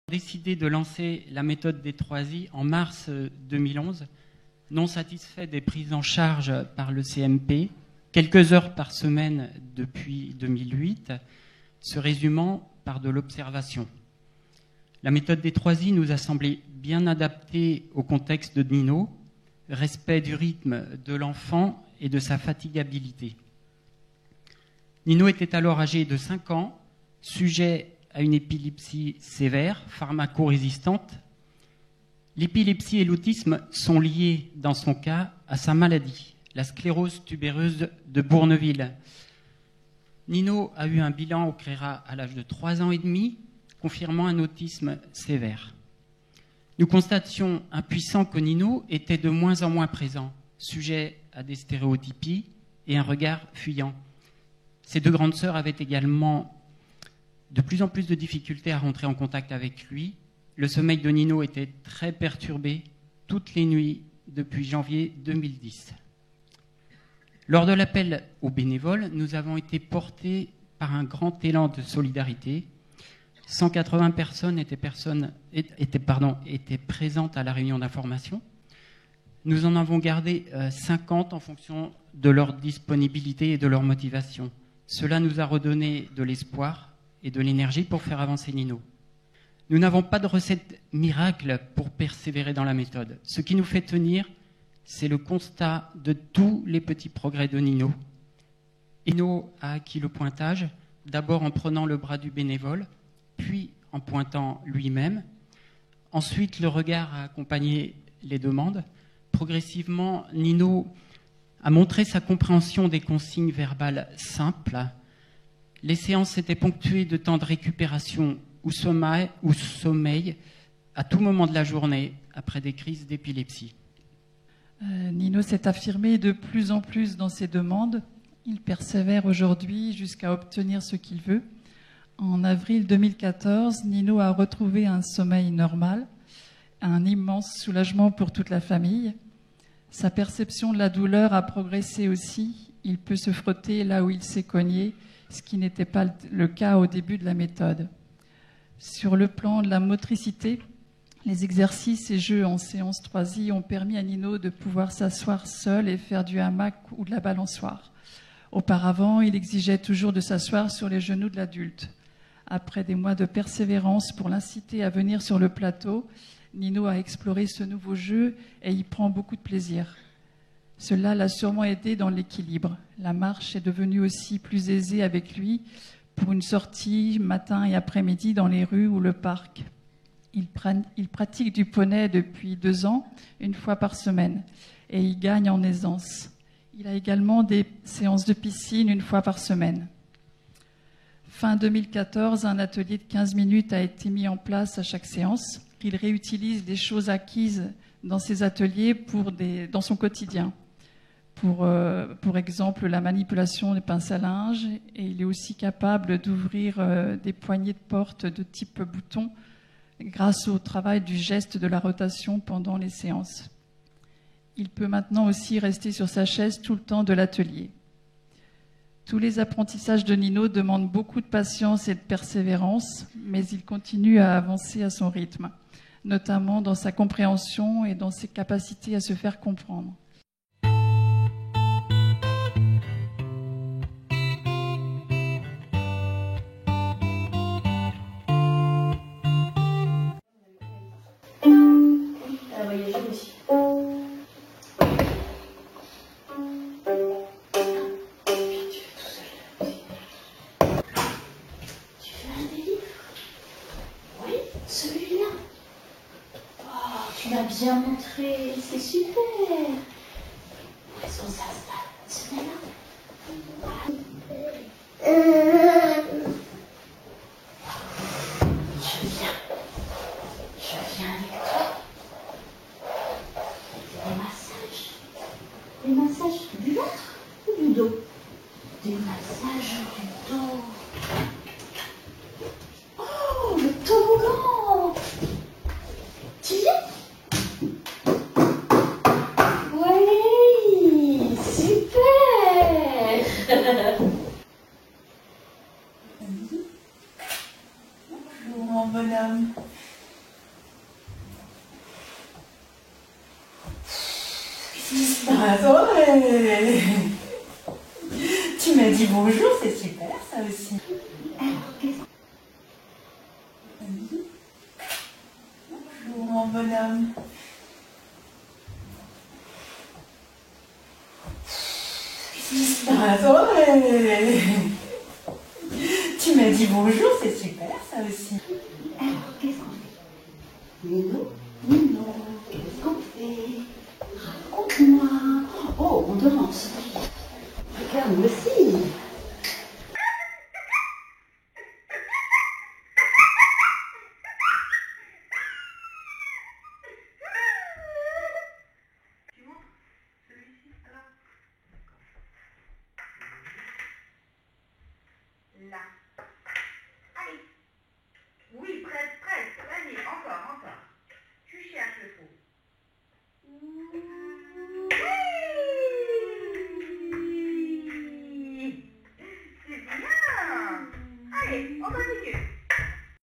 décidé de lancer la méthode des 3I en mars 2011, non satisfait des prises en charge par le CMP, quelques heures par semaine depuis 2008, se résumant par de l'observation. La méthode des 3I nous a semblé bien adaptée au contexte de Nino, respect du rythme de l'enfant et de sa fatigabilité. Nino était alors âgé de 5 ans, sujet à une épilepsie sévère, pharmacorésistante. L'épilepsie et l'autisme sont liés, dans son cas, à sa maladie, la sclérose tubéreuse de Bourneville. Nino a eu un bilan au CRERA à l'âge de 3 ans et demi, confirmant un autisme sévère. Nous constations impuissants que Nino était de moins en moins présent, sujet à des stéréotypies et un regard fuyant. Ses 2 grandes sœurs avaient également de plus en plus de difficultés à rentrer en contact avec lui. Le sommeil de Nino était très perturbé toutes les nuits depuis janvier 2010. Lors de l'appel aux bénévoles, nous avons été portés par un grand élan de solidarité. 180 personnes étaient présentes à la réunion d'information. Nous en avons gardé 50 en fonction de leur disponibilité et de leur motivation. Cela nous a redonné de l'espoir et de l'énergie pour faire avancer Nino. Nous n'avons pas de recette miracle pour persévérer dans la méthode. Ce qui nous fait tenir, c'est le constat de tous les petits progrès de Nino. Nino a acquis le pointage, d'abord en prenant le bras du bénévole, puis en pointant lui-même. Ensuite, le regard a accompagné les demandes. Progressivement, Nino a montré sa compréhension des consignes verbales simples. Les séances étaient ponctuées de temps de récupération ou sommeil à tout moment de la journée après des crises d'épilepsie. Nino s'est affirmé de plus en plus dans ses demandes. Il persévère aujourd'hui jusqu'à obtenir ce qu'il veut. En avril 2014, Nino a retrouvé un sommeil normal, un immense soulagement pour toute la famille. Sa perception de la douleur a progressé aussi. Il peut se frotter là où il s'est cogné, ce qui n'était pas le cas au début de la méthode. Sur le plan de la motricité, les exercices et jeux en séance 3I ont permis à Nino de pouvoir s'asseoir seul et faire du hamac ou de la balançoire. Auparavant, il exigeait toujours de s'asseoir sur les genoux de l'adulte. Après des mois de persévérance pour l'inciter à venir sur le plateau, Nino a exploré ce nouveau jeu et y prend beaucoup de plaisir. Cela l'a sûrement aidé dans l'équilibre. La marche est devenue aussi plus aisée avec lui pour une sortie matin et après-midi dans les rues ou le parc. Il pratique du poney depuis 2 ans, 1 fois par semaine, et il gagne en aisance. Il a également des séances de piscine 1 fois par semaine. Fin 2014, un atelier de 15 minutes a été mis en place à chaque séance. Il réutilise des choses acquises dans ses ateliers dans son quotidien. Pour exemple, la manipulation des pinces à linge, et il est aussi capable d'ouvrir des poignées de porte de type bouton grâce au travail du geste de la rotation pendant les séances. Il peut maintenant aussi rester sur sa chaise tout le temps de l'atelier. Tous les apprentissages de Nino demandent beaucoup de patience et de persévérance, mais il continue à avancer à son rythme, notamment dans sa compréhension et dans ses capacités à se faire comprendre. Bien montré, c'est super. Où est-ce qu'on s'installe? Se met là. Je viens avec toi. Des massages du ventre ou du dos? Des massages du dos. Oh, le toboggan. Tu viens? Oui, super. Bravo. Tu m'as dit bonjour, c'est super ça aussi. Alors, qu'est-ce que... Bonjour mon bonhomme. Bravo. Tu m'as dit bonjour, c'est super ça aussi. Alors, qu'est-ce qu'on fait? Nino, qu'est-ce qu'on fait? Raconte-moi. Oh, on danse. Regarde, moi aussi. Là. Allez. Oui, presque. Allez, encore. Tu cherches le faux. Oui. C'est bien. Allez, on continue.